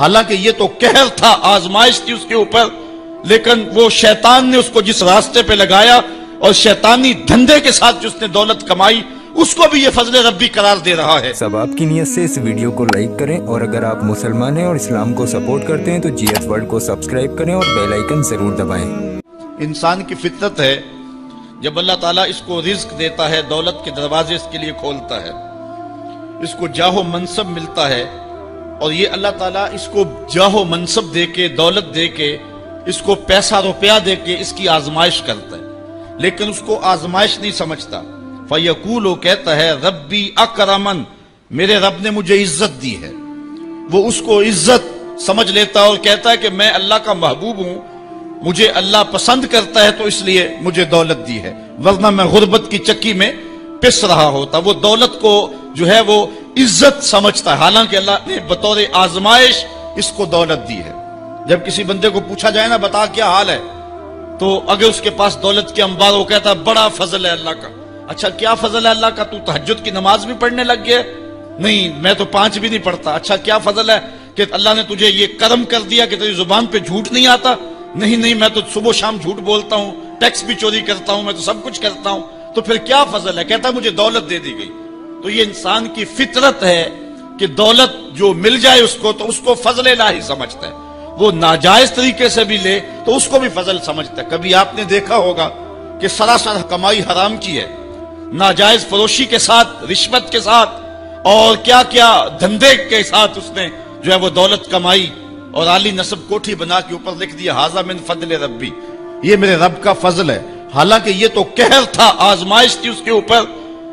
حالانکہ یہ تو قہر تھا، آزمائش تھی اس کے اوپر، لیکن وہ شیطان نے اس کو جس راستے پہ لگایا اور شیطانی دھندے کے ساتھ جس نے دولت کمائی، اس کو بھی یہ فضل ربی قرار دے رہا ہے۔ سب آپ کی نیت سے اس ویڈیو کو لائک کریں، اور اگر آپ مسلمان ہیں اور اسلام کو سپورٹ کرتے ہیں تو جی ایس ورلڈ کو سبسکرائب کریں اور بیل آئیکن ضرور دبائیں۔ انسان کی فطرت ہے، جب اللہ تعالیٰ اس کو رزق دیتا ہے، دولت کے دروازے اس کے لیے کھولتا ہے، اس کو جاہ و منصب ملتا ہے، اور یہ اللہ تعالیٰ اس کو جاہ و منصب دے کے، دولت دے کے، اس کو پیسہ روپیہ دے کے اس کی آزمائش کرتا ہے، لیکن اس کو آزمائش نہیں سمجھتا۔ فَيَقُولُ، وہ کہتا ہے ربی اکرمن، میرے رب نے مجھے عزت دی ہے، وہ اس کو عزت سمجھ لیتا اور کہتا ہے کہ میں اللہ کا محبوب ہوں، مجھے اللہ پسند کرتا ہے تو اس لیے مجھے دولت دی ہے، ورنہ میں غربت کی چکی میں پس رہا ہوتا۔ وہ دولت کو جو ہے وہ عزت سمجھتا ہے، حالانکہ اللہ نے بطور آزمائش اس کو دولت دی ہے۔ جب کسی بندے کو پوچھا جائے نا بتا کیا حال ہے، تو اگر اس کے پاس دولت کے انبار، وہ کہتا ہے بڑا فضل ہے اللہ کا۔ اچھا کیا فضل ہے اللہ کا؟ تو تہجد کی نماز بھی پڑھنے لگ گیا؟ نہیں، میں تو 5 بھی نہیں پڑھتا۔ اچھا کیا فضل ہے کہ اللہ نے تجھے یہ کرم کر دیا کہ تیری زبان پہ جھوٹ نہیں آتا؟ نہیں، میں تو صبح شام جھوٹ بولتا ہوں، ٹیکس بھی چوری کرتا ہوں، میں تو سب کچھ کرتا ہوں۔ تو پھر کیا فضل ہے؟ کہتا ہے مجھے دولت دے دی گئی۔ تو یہ انسان کی فطرت ہے کہ دولت جو مل جائے اس کو تو اس کو فضل الہی سمجھتا ہے، وہ ناجائز طریقے سے بھی لے تو اس کو بھی فضل سمجھتا ہے۔ کبھی آپ نے دیکھا ہوگا کہ سراسر کمائی حرام کی ہے، ناجائز فروشی کے ساتھ، رشوت کے ساتھ، اور کیا کیا دھندے کے ساتھ اس نے جو ہے وہ دولت کمائی، اور عالی نصب کوٹھی بنا کے اوپر لکھ دیا ھذا من فضل ربی، یہ میرے رب کا فضل ہے۔ حالانکہ یہ تو قہر تھا، آزمائش تھی اس کے اوپر،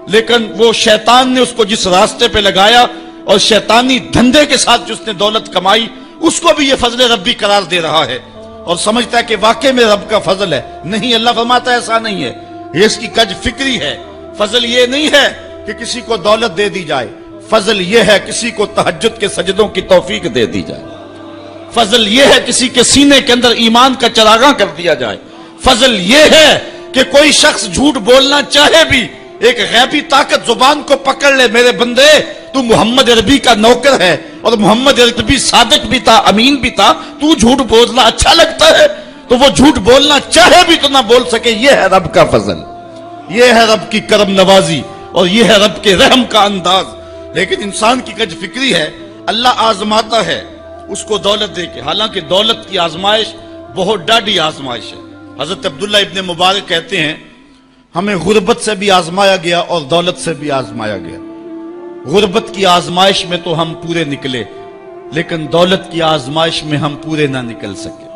لیکن وہ شیطان نے اس کو جس راستے پہ لگایا اور شیطانی دھندے کے ساتھ جس نے دولت کمائی، اس کو بھی یہ فضل ربی قرار دے رہا ہے، اور سمجھتا ہے کہ واقعی میں رب کا فضل ہے۔ نہیں، اللہ فرماتا ہے ایسا نہیں ہے، یہ اس کی کج فکری ہے۔ فضل یہ نہیں ہے کہ کسی کو دولت دے دی جائے، فضل یہ ہے کسی کو تہجد کے سجدوں کی توفیق دے دی جائے، فضل یہ ہے کسی کے سینے کے اندر ایمان کا چراغاں کر دیا جائے، فضل یہ ہے کہ کوئی شخص جھوٹ بولنا چاہے بھی، ایک غیبی طاقت زبان کو پکڑ لے، میرے بندے تو محمد عربی کا نوکر ہے، اور محمد عربی صادق بھی تھا، امین بھی تھا، تو جھوٹ بولنا اچھا لگتا ہے، تو وہ جھوٹ بولنا چاہے بھی تو نہ بول سکے۔ یہ ہے رب کا فضل، یہ ہے رب کی کرم نوازی، اور یہ ہے رب کے رحم کا انداز۔ لیکن انسان کی کج فکری ہے، اللہ آزماتا ہے اس کو دولت دے کے، حالانکہ دولت کی آزمائش بہت ڈاڈی آزمائش ہے۔ حضرت عبداللہ ابن مبارک کہتے ہیں ہمیں غربت سے بھی آزمایا گیا اور دولت سے بھی آزمایا گیا۔ غربت کی آزمائش میں تو ہم پورے نکلے، لیکن دولت کی آزمائش میں ہم پورے نہ نکل سکے۔